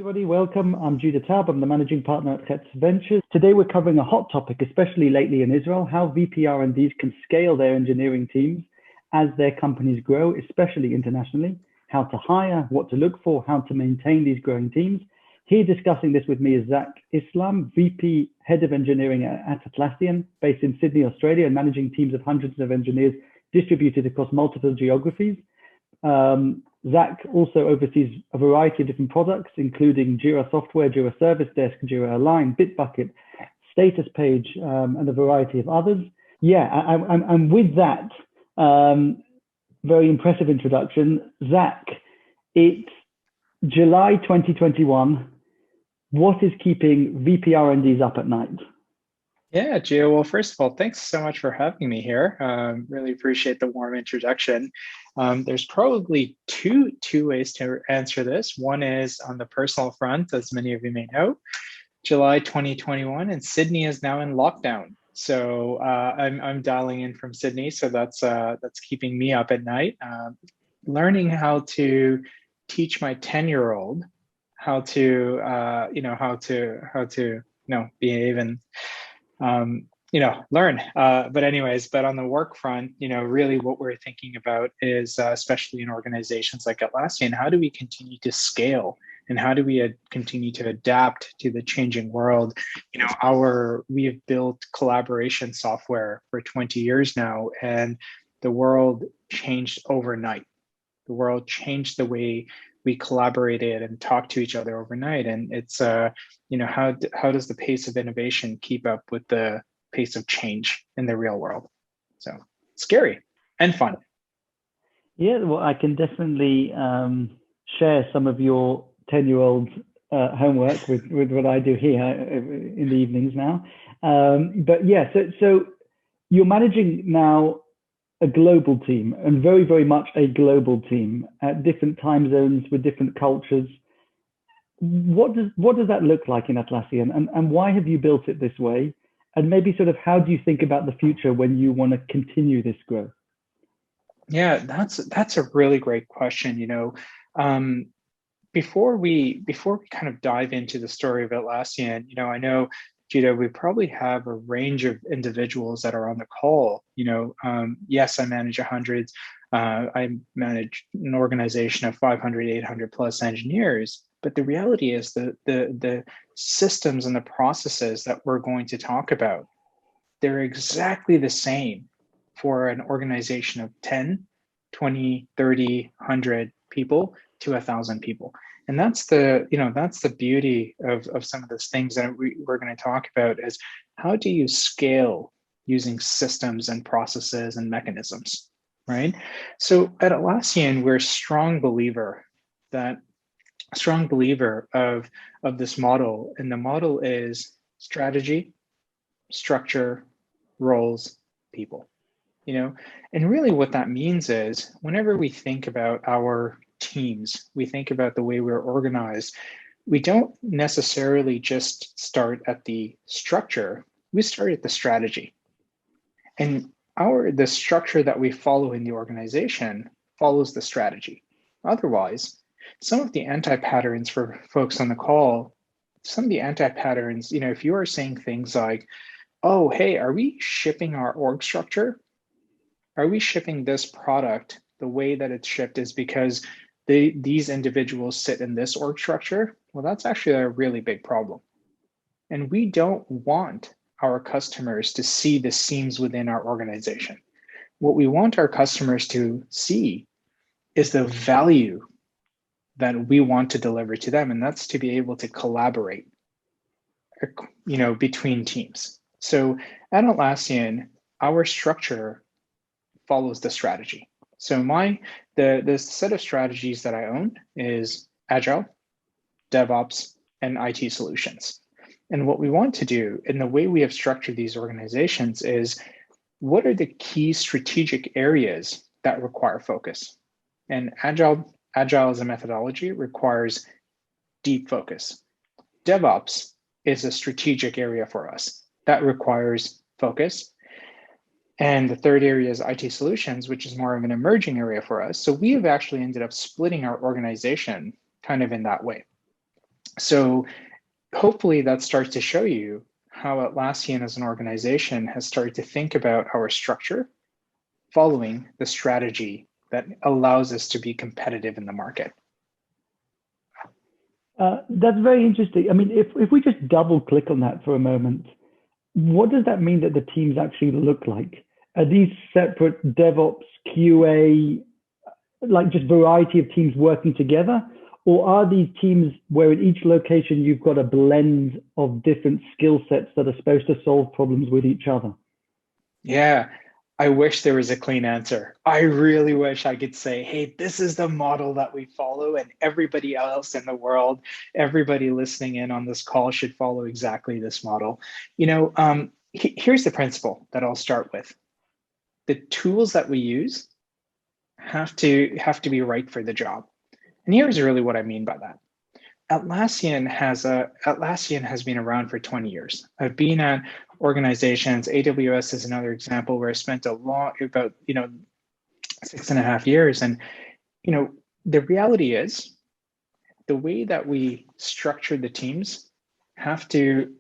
everybody, welcome. I'm Judah Taub. I'm the managing partner at Hetz Ventures. Today we're covering a hot topic, especially lately in Israel, how VP R&Ds can scale their engineering teams as their companies grow, especially internationally, how to hire, what to look for, how to maintain these growing teams. Here discussing this with me is Zak Islam, VP Head of Engineering at Atlassian, based in Sydney, Australia, and managing teams of hundreds of engineers distributed across multiple geographies. Zak also oversees a variety of different products, including Jira Software, Jira Service Desk, Jira Align, Bitbucket, Statuspage, and a variety of others. And with that very impressive introduction, Zak, it's July 2021. What is keeping VP R&Ds up at night? Yeah, Gio. Well, first of all, thanks so much for having me here. Really appreciate the warm introduction. There's probably two ways to answer this. One is on the personal front, as many of you may know, July 2021, and Sydney is now in lockdown. So I'm dialing in from Sydney, so that's keeping me up at night. Learning how to teach my 10-year-old how to behave and learn. But on the work front, really what we're thinking about is, especially in organizations like Atlassian, how do we continue to scale and how do we continue to adapt to the changing world? We have built collaboration software for 20 years now, and the world changed overnight. The world changed the way we collaborated and talked to each other overnight. And it's, how does the pace of innovation keep up with the pace of change in the real world? So scary and fun. Yeah, well, I can definitely share some of your 10-year-old homework with what I do here in the evenings now. So you're managing now a global team, and very, very much a global team at different time zones with different cultures. What does that look like in Atlassian, and why have you built it this way? And maybe sort of how do you think about the future when you want to continue this growth? Yeah, that's a really great question. Before we kind of dive into the story of Atlassian, I know, Judah, we probably have a range of individuals that are on the call. Yes, I manage hundreds. I manage an organization of 500, 800 plus engineers. But the reality is the systems and the processes that we're going to talk about, they're exactly the same for an organization of 10, 20, 30, 100 people to 1,000 people. And that's the beauty of some of those things that we're going to talk about is how do you scale using systems and processes and mechanisms, right? So at Atlassian, we're a strong believer of this model. And the model is strategy, structure, roles, people, and really what that means is whenever we think about our teams, we think about the way we're organized, we don't necessarily just start at the structure, we start at the strategy. And the structure that we follow in the organization follows the strategy. Otherwise, some of the anti-patterns for folks on the call, if you are saying things like, oh, hey, are we shipping our org structure? Are we shipping this product the way that it's shipped is because these individuals sit in this org structure? Well, that's actually a really big problem. And we don't want our customers to see the seams within our organization. What we want our customers to see is the value that we want to deliver to them, and that's to be able to collaborate, between teams. So at Atlassian, our structure follows the strategy. So the set of strategies that I own is Agile, DevOps, and IT solutions. And what we want to do, and the way we have structured these organizations is, what are the key strategic areas that require focus? And Agile as a methodology requires deep focus. DevOps is a strategic area for us that requires focus. And the third area is IT solutions, which is more of an emerging area for us. So we have actually ended up splitting our organization kind of in that way. So hopefully that starts to show you how Atlassian as an organization has started to think about our structure following the strategy that allows us to be competitive in the market. That's very interesting. I mean, if we just double click on that for a moment, what does that mean that the teams actually look like? Are these separate DevOps, QA, like just variety of teams working together? Or are these teams where in each location you've got a blend of different skill sets that are supposed to solve problems with each other? Yeah, I wish there was a clean answer. I really wish I could say, hey, this is the model that we follow, and everybody else in the world, everybody listening in on this call should follow exactly this model. Here's the principle that I'll start with. The tools that we use have to be right for the job. And here's really what I mean by that. Atlassian has been around for 20 years. I've been at organizations. AWS is another example where I spent about 6.5 years. And the reality is the way that we structure the teams have to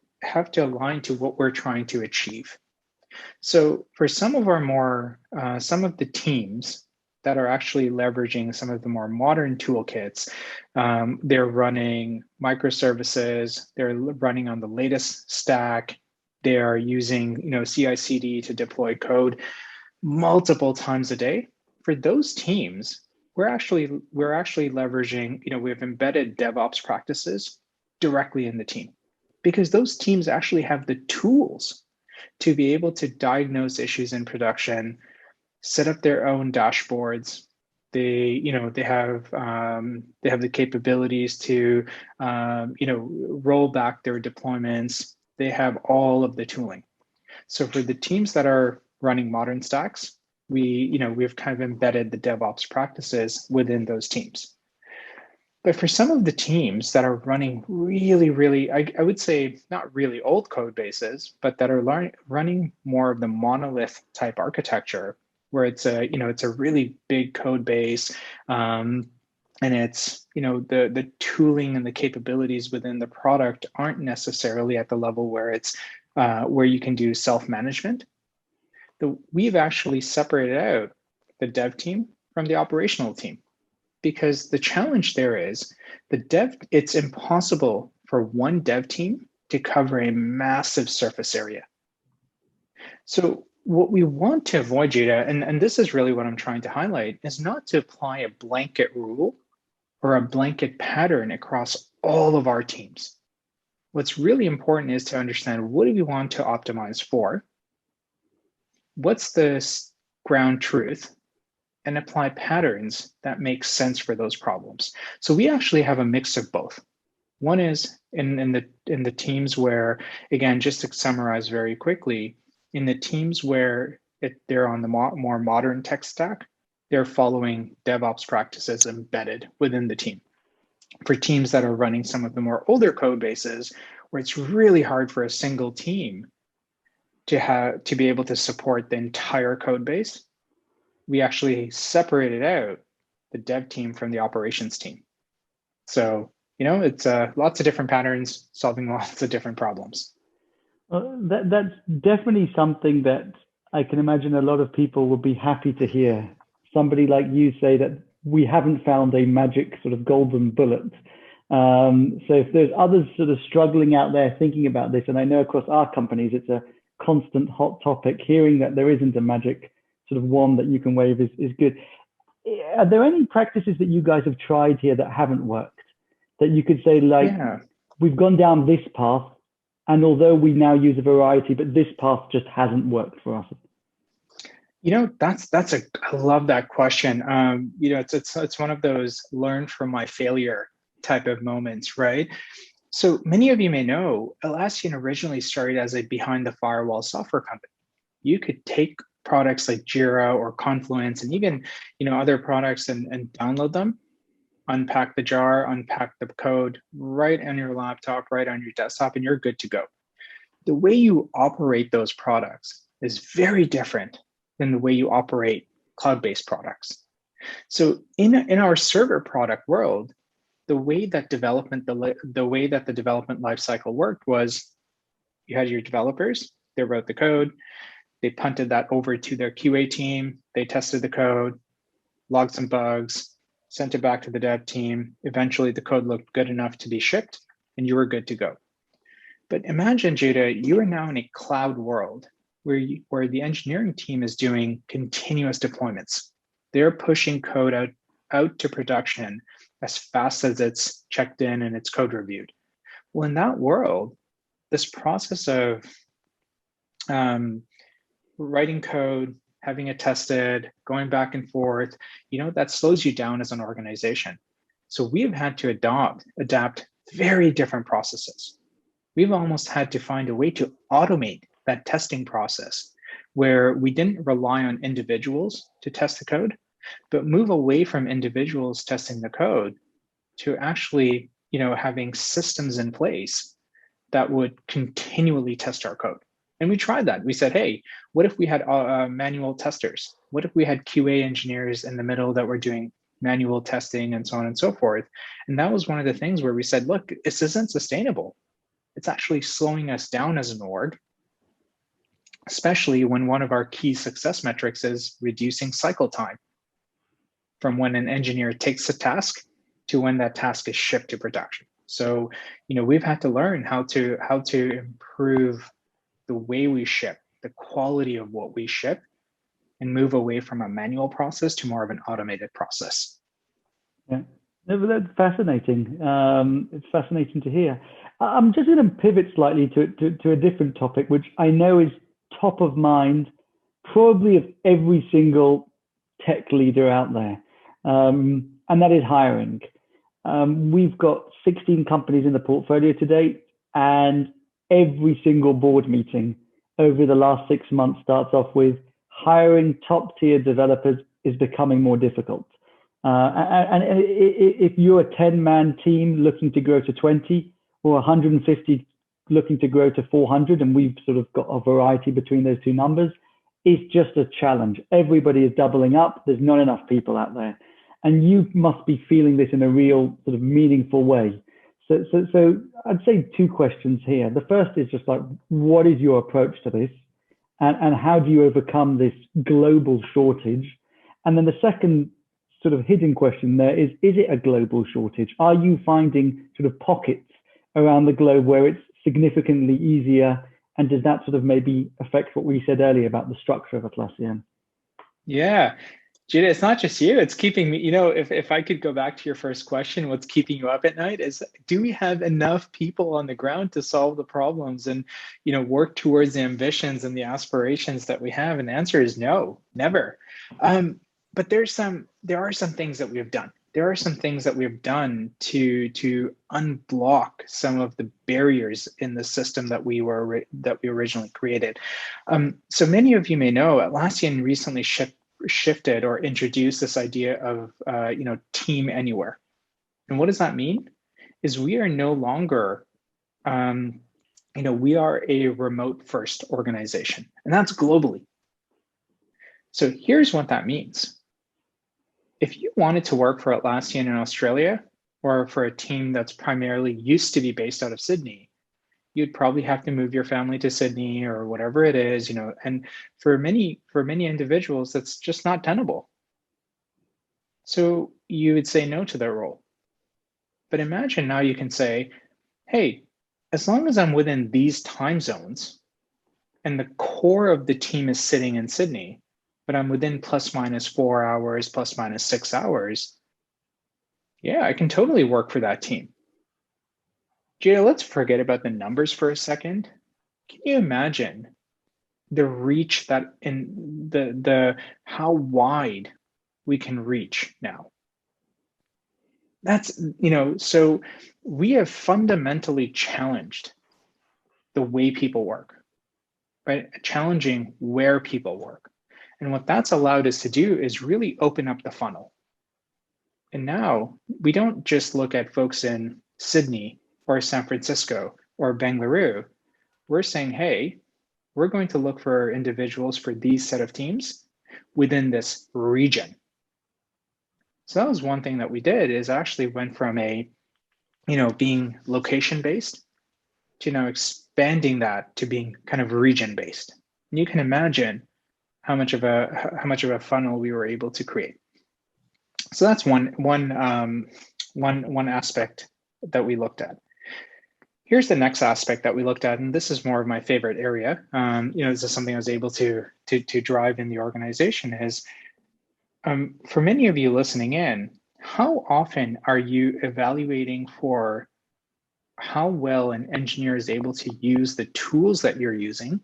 align to what we're trying to achieve. So for some of the teams that are actually leveraging some of the more modern toolkits, they're running microservices, they're running on the latest stack, they are using CI/CD to deploy code multiple times a day. For those teams, we're actually leveraging, we have embedded DevOps practices directly in the team, because those teams actually have the tools to be able to diagnose issues in production, set up their own dashboards. They have the capabilities to roll back their deployments. They have all of the tooling. So for the teams that are running modern stacks, we've kind of embedded the DevOps practices within those teams. But for some of the teams that are running really, really, I would say not really old code bases, but that are running more of the monolith type architecture, where it's a really big code base, and it's the tooling and the capabilities within the product aren't necessarily at the level where it's where you can do self-management. We've actually separated out the dev team from the operational team. Because the challenge there is it's impossible for one dev team to cover a massive surface area. So what we want to avoid, Jira, and this is really what I'm trying to highlight, is not to apply a blanket rule or a blanket pattern across all of our teams. What's really important is to understand, what do we want to optimize for? What's the ground truth? And apply patterns that make sense for those problems. So we actually have a mix of both. One is in the teams where, again, just to summarize very quickly, in the teams where they're on the more modern tech stack, they're following DevOps practices embedded within the team. For teams that are running some of the more older code bases, where it's really hard for a single team to be able to support the entire code base, we actually separated out the dev team from the operations team. So, it's lots of different patterns solving lots of different problems. That's definitely something that I can imagine a lot of people will be happy to hear. Somebody like you say that we haven't found a magic sort of golden bullet. So if there's others sort of struggling out there thinking about this, and I know across our companies, it's a constant hot topic, hearing that there isn't a magic sort of one that you can wave is good. Are there any practices that you guys have tried here that haven't worked, that you could say, like, we've gone down this path, and although we now use a variety, but this path just hasn't worked for us? I love that question. It's one of those learn from my failure type of moments, right? So many of you may know, Atlassian originally started as a behind the firewall software company. You could take products like Jira or Confluence and even other products and download them, unpack the jar, unpack the code right on your laptop, right on your desktop, and you're good to go. The way you operate those products is very different than the way you operate cloud-based products. So in our server product world, the way that the way that the development lifecycle worked was you had your developers, they wrote the code, they punted that over to their QA team, they tested the code, logged some bugs, sent it back to the dev team. Eventually the code looked good enough to be shipped and you were good to go. But imagine, Jada, you are now in a cloud world where the engineering team is doing continuous deployments. They're pushing code out to production as fast as it's checked in and it's code reviewed. Well, in that world, this process of writing code, having it tested, going back and forth, that slows you down as an organization. So we've had to adapt very different processes. We've almost had to find a way to automate that testing process where we didn't rely on individuals to test the code, but move away from individuals testing the code to actually, having systems in place that would continually test our code. And we tried that. We said, hey, what if we had manual testers? What if we had QA engineers in the middle that were doing manual testing and so on and so forth? And that was one of the things where we said, look, this isn't sustainable. It's actually slowing us down as an org, especially when one of our key success metrics is reducing cycle time from when an engineer takes a task to when that task is shipped to production. So, we've had to learn how to improve the way we ship, the quality of what we ship, and move away from a manual process to more of an automated process. Yeah, that's fascinating. It's fascinating to hear. I'm just going to pivot slightly to a different topic, which I know is top of mind, probably of every single tech leader out there, and that is hiring. We've got 16 companies in the portfolio today, and every single board meeting over the last 6 months starts off with hiring top tier developers is becoming more difficult. And if you're a 10-man team looking to grow to 20 or 150 looking to grow to 400, and we've sort of got a variety between those two numbers, it's just a challenge. Everybody is doubling up. There's not enough people out there. And you must be feeling this in a real sort of meaningful way. So I'd say two questions here. The first is just like, what is your approach to this? And how do you overcome this global shortage? And then the second sort of hidden question there is it a global shortage? Are you finding sort of pockets around the globe where it's significantly easier? And does that sort of maybe affect what we said earlier about the structure of Atlassian? Yeah. Jida, it's not just you, it's keeping me, if I could go back to your first question, what's keeping you up at night is, do we have enough people on the ground to solve the problems and, work towards the ambitions and the aspirations that we have? And the answer is no, never. But there are some things that we have done. There are some things that we have done to unblock some of the barriers in the system that we originally created. So many of you may know Atlassian recently shifted or introduced this idea of team anywhere. And what does that mean? Is we are no longer we are a remote first organization, and that's globally. So here's what that means. If you wanted to work for Atlassian in Australia or for a team that's primarily used to be based out of Sydney, you'd probably have to move your family to Sydney or whatever it is, and for many individuals, that's just not tenable. So you would say no to their role. But imagine now you can say, hey, as long as I'm within these time zones and the core of the team is sitting in Sydney, but I'm within plus minus 4 hours, plus minus 6 hours, yeah, I can totally work for that team. Jada, let's forget about the numbers for a second. Can you imagine the reach that in the how wide we can reach now? That's, so we have fundamentally challenged the way people work, right? Challenging where people work. And what that's allowed us to do is really open up the funnel. And now we don't just look at folks in Sydney or San Francisco or Bengaluru. We're saying, hey, we're going to look for individuals for these set of teams within this region. So that was one thing that we did, is actually went from a, being location-based to now expanding that to being kind of region-based. And you can imagine how much of a funnel we were able to create. So that's one aspect that we looked at. Here's the next aspect that we looked at, and this is more of my favorite area. This is something I was able to drive in the organization. Is for many of you listening in, how often are you evaluating for how well an engineer is able to use the tools that you're using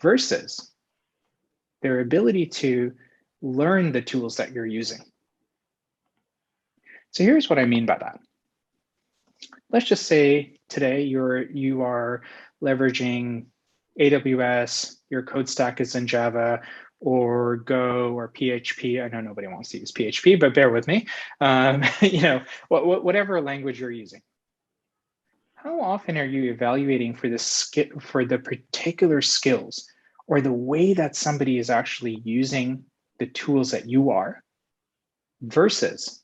versus their ability to learn the tools that you're using? So here's what I mean by that. Let's just say today you are leveraging AWS, your code stack is in Java or Go or PHP. I know nobody wants to use PHP, but bear with me. Whatever language you're using. How often are you evaluating for the particular skills or the way that somebody is actually using the tools that you are versus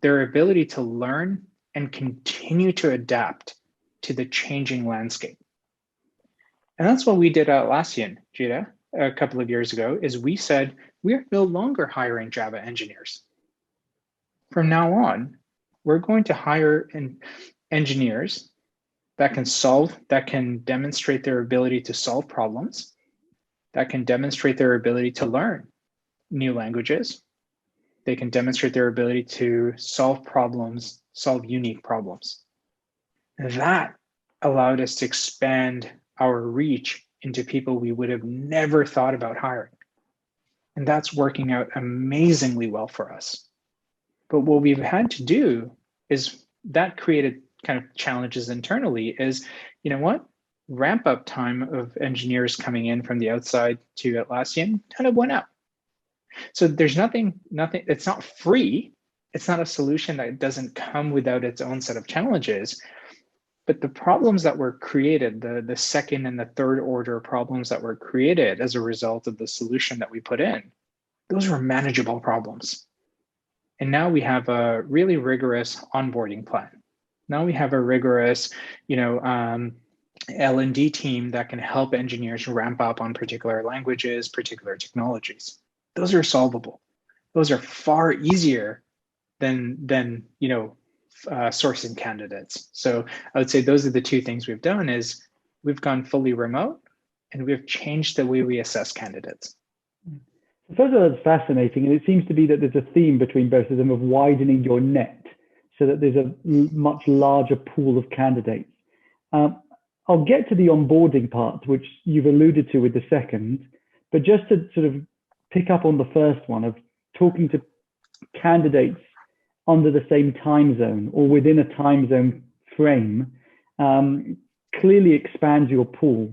their ability to learn and continue to adapt to the changing landscape? And that's what we did at Atlassian, Jira, a couple of years ago, is we said, we're no longer hiring Java engineers. From now on, we're going to hire engineers that can demonstrate their ability to solve problems, that can demonstrate their ability to learn new languages. They can demonstrate their ability to solve problems, solve unique problems. And that allowed us to expand our reach into people we would have never thought about hiring. And that's working out amazingly well for us. But what we've had to do is that created kind of challenges internally is, ramp up time of engineers coming in from the outside to Atlassian kind of went up. So there's nothing, it's not free. It's not a solution that doesn't come without its own set of challenges. But the problems that were created, the second and the third order problems that were created as a result of the solution that we put in, those were manageable problems. And now we have a really rigorous onboarding plan. Now we have a rigorous, L&D team that can help engineers ramp up on particular languages, particular technologies. Those are solvable. Those are far easier than sourcing candidates. So I would say those are the two things we've done is we've gone fully remote and we've changed the way we assess candidates. First of all, that's fascinating. And it seems to be that there's a theme between both of them of widening your net so that there's a much larger pool of candidates. I'll get to the onboarding part, which you've alluded to with the second, but just to sort of pick up on the first one of talking to candidates under the same time zone or within a time zone frame, clearly expands your pool.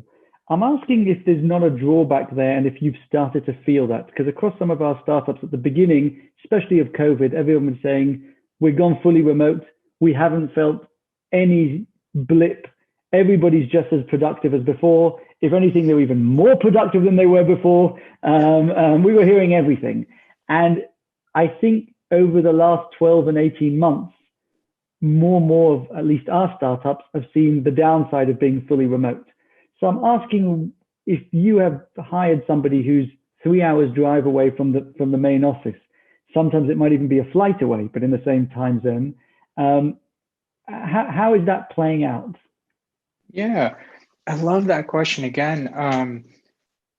I'm asking if there's not a drawback there and if you've started to feel that, because across some of our startups at the beginning, especially of COVID, everyone was saying, we've gone fully remote. We haven't felt any blip. Everybody's just as productive as before. If anything, they're even more productive than they were before. We were hearing everything. And I think over the last 12 and 18 months, more and more of at least our startups have seen the downside of being fully remote. So I'm asking if you have hired somebody who's 3 hours drive away from the main office. Sometimes it might even be a flight away, but in the same time zone. How is that playing out? Yeah, I love that question again.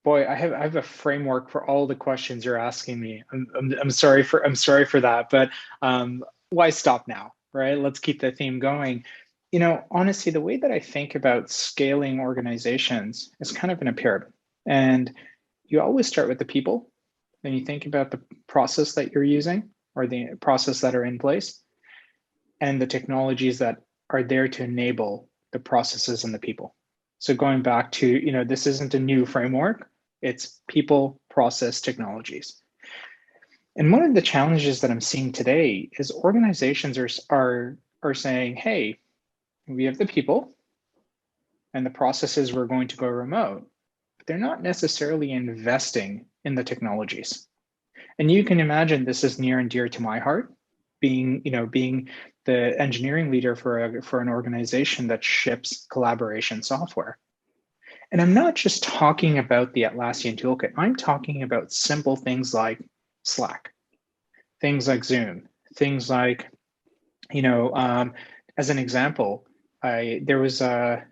Boy, I have a framework for all the questions you're asking me. I'm sorry for that, but why stop now, right? Let's keep the theme going. Honestly, the way that I think about scaling organizations is kind of in a pyramid, and you always start with the people. Then you think about the process that you're using or the process that are in place, and the technologies that are there to enable the processes and the people. So going back to, this isn't a new framework. It's people, process, technologies. And one of the challenges that I'm seeing today is organizations are saying, hey, we have the people and the processes we're going to go remote, but they're not necessarily investing in the technologies. And you can imagine this is near and dear to my heart, being the engineering leader for an organization that ships collaboration software. And I'm not just talking about the Atlassian toolkit. I'm talking about simple things like Slack, things like Zoom, things like, as an example, there was a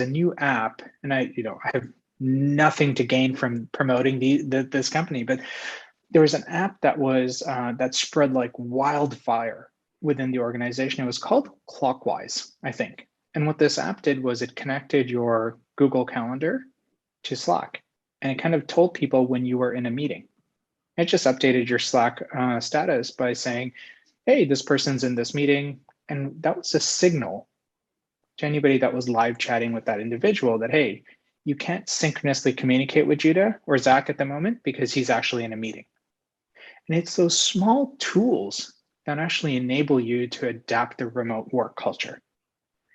new app, and I have nothing to gain from promoting this company, but there was an app that was that spread like wildfire within the organization. It was called Clockwise, I think. And what this app did was it connected your Google Calendar to Slack, and it kind of told people when you were in a meeting. It just updated your Slack status by saying, hey, this person's in this meeting. And that was a signal to anybody that was live chatting with that individual that, hey, you can't synchronously communicate with Judah or Zach at the moment because he's actually in a meeting. And it's those small tools that actually enable you to adapt the remote work culture.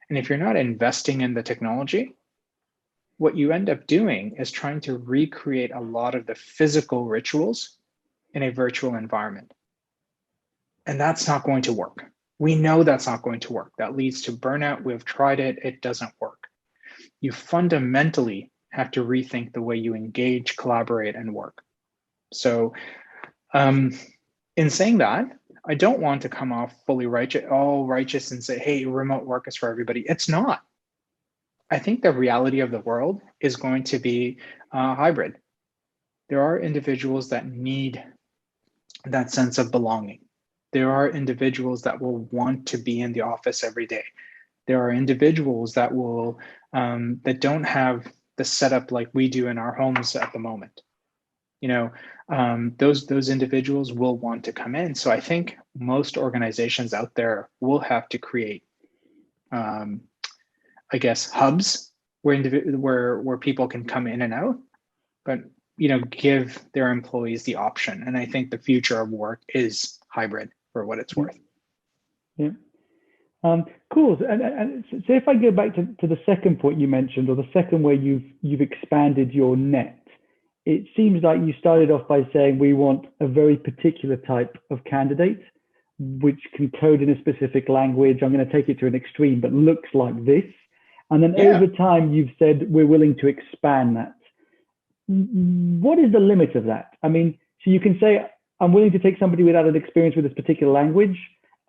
And if you're not investing in the technology, what you end up doing is trying to recreate a lot of the physical rituals in a virtual environment. And that's not going to work. We know that's not going to work. That leads to burnout. We've tried it. It doesn't work. You fundamentally have to rethink the way you engage, collaborate, and work. So in saying that, I don't want to come off fully righteous and say, hey, remote work is for everybody. It's not. I think the reality of the world is going to be hybrid. There are individuals that need that sense of belonging. There are individuals that will want to be in the office every day. There are individuals that will that don't have the setup like we do in our homes at the moment. Those individuals will want to come in. So I think most organizations out there will have to create, hubs where people can come in and out, but give their employees the option. And I think the future of work is hybrid, for what it's worth. Yeah. Cool. And so if I go back to the second point you mentioned, or the second way you've expanded your net, it seems like you started off by saying we want a very particular type of candidate, which can code in a specific language. I'm going to take it to an extreme, but looks like this. And then over time, you've said we're willing to expand that. What is the limit of that? I mean, so you can say, I'm willing to take somebody without an experience with this particular language.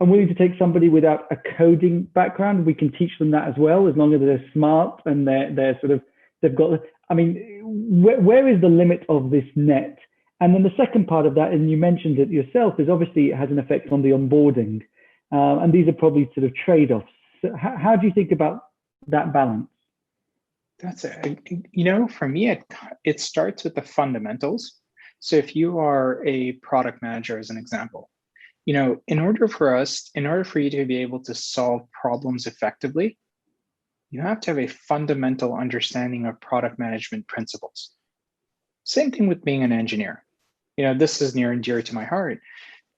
I'm willing to take somebody without a coding background. We can teach them that as well, as long as they're smart and they've got, I mean, where is the limit of this net? And then the second part of that, and you mentioned it yourself, is obviously it has an effect on the onboarding. And these are probably sort of trade-offs. So how do you think about that balance? That's it. For me, it starts with the fundamentals. So if you are a product manager, as an example, in order for you to be able to solve problems effectively, you have to have a fundamental understanding of product management principles. Same thing with being an engineer. This is near and dear to my heart,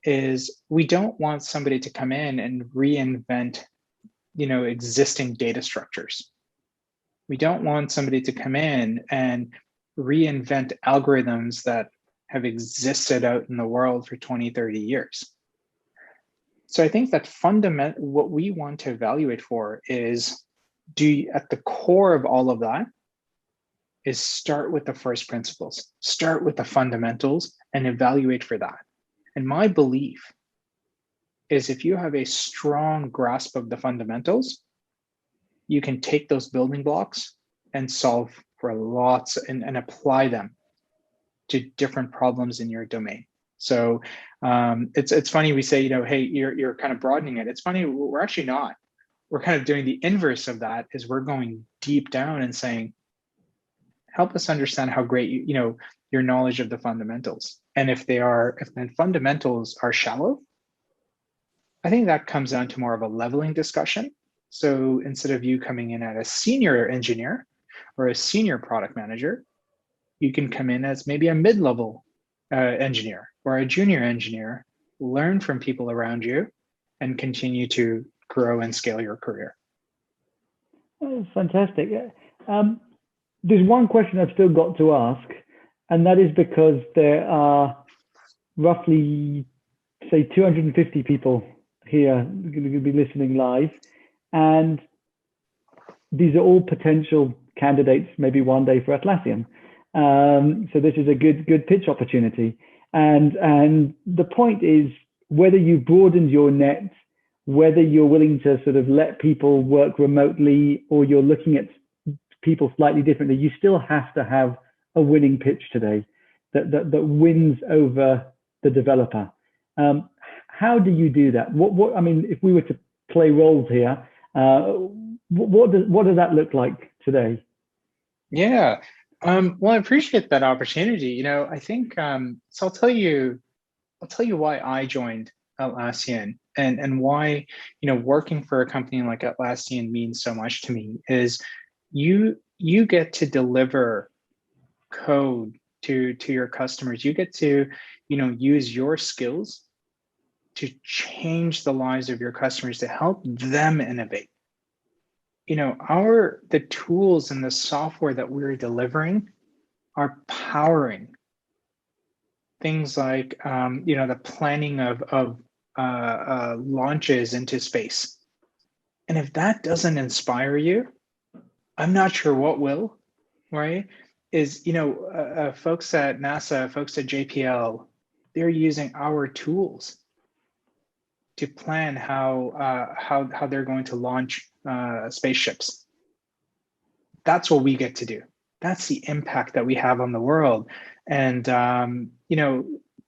is we don't want somebody to come in and reinvent, existing data structures. We don't want somebody to come in and reinvent algorithms that have existed out in the world for 20, 30 years. So I think that what we want to evaluate for is, at the core of all of that is start with the first principles, start with the fundamentals and evaluate for that. And my belief is if you have a strong grasp of the fundamentals, you can take those building blocks and solve for lots and apply them to different problems in your domain. So it's funny we say, hey, you're kind of broadening it. It's funny, we're actually not. We're kind of doing the inverse of that, is we're going deep down and saying, help us understand how great your knowledge of the fundamentals. And if the fundamentals are shallow, I think that comes down to more of a leveling discussion. So instead of you coming in at a senior engineer or a senior product manager, you can come in as maybe a mid-level engineer or a junior engineer, learn from people around you, and continue to grow and scale your career. Oh, fantastic. There's one question I've still got to ask, and that is because there are roughly, say, 250 people here going to be listening live. And these are all potential candidates, maybe one day for Atlassian. So this is a good pitch opportunity. And the point is, whether you broadened your net, whether you're willing to sort of let people work remotely, or you're looking at people slightly differently, you still have to have a winning pitch today that wins over the developer. How do you do that? What I mean, if we were to play roles here, what does that look like today? Yeah. Well, I appreciate that opportunity. I think so. I'll tell you why I joined Atlassian and why working for a company like Atlassian means so much to me is you get to deliver code to your customers. You get to use your skills to change the lives of your customers, to help them innovate. The tools and the software that we're delivering are powering things like the planning of launches into space. And if that doesn't inspire you, I'm not sure what will, right? Is folks at NASA, folks at JPL, they're using our tools to plan how they're going to launch spaceships. That's what we get to do. That's the impact that we have on the world. And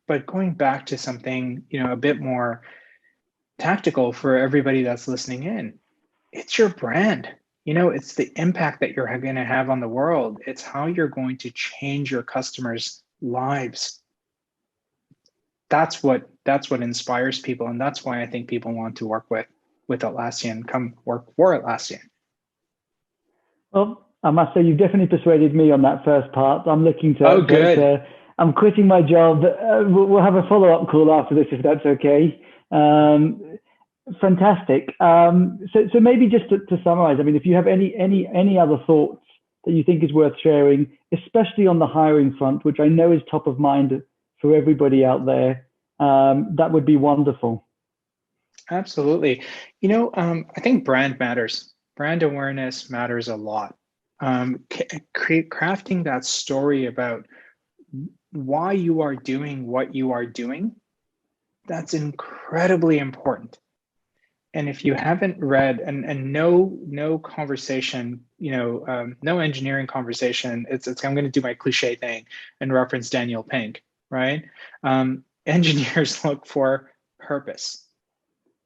but going back to something a bit more tactical for everybody that's listening in, it's your brand. It's the impact that you're going to have on the world. It's how you're going to change your customers' lives. That's what inspires people, and that's why I think people want to work with Atlassian. Come work for Atlassian. Well, I must say you've definitely persuaded me on that first part. I'm looking to. Oh, good. I'm quitting my job. We'll have a follow-up call after this, if that's okay. Fantastic. So maybe just to summarize, I mean, if you have any other thoughts that you think is worth sharing, especially on the hiring front, which I know is top of mind for everybody out there, that would be wonderful. Absolutely. I think brand matters. Brand awareness matters a lot. Crafting that story about why you are doing what you are doing, that's incredibly important. And if you haven't read, and no conversation, no engineering conversation, it's I'm going to do my cliche thing and reference Daniel Pink, right? Engineers look for purpose.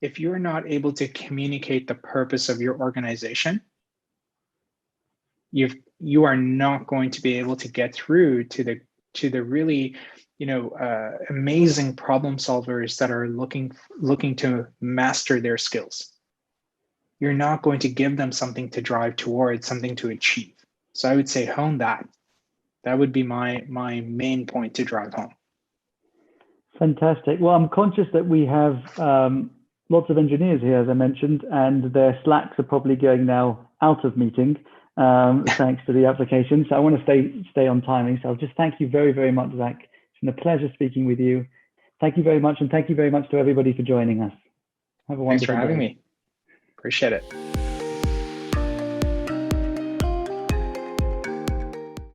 If you're not able to communicate the purpose of your organization, you are not going to be able to get through to the really amazing problem solvers that are looking to master their skills. You're not going to give them something to drive towards, something to achieve. So I would say hone that. That would be my main point to drive home. Fantastic. Well, I'm conscious that we have lots of engineers here, as I mentioned, and their Slacks are probably going now out of meeting, thanks to the application. So I want to stay on timing. So I'll just thank you very, very much, Zach. It's been a pleasure speaking with you. Thank you very much. And thank you very much to everybody for joining us. Have a wonderful day. Thanks for having me. Appreciate it.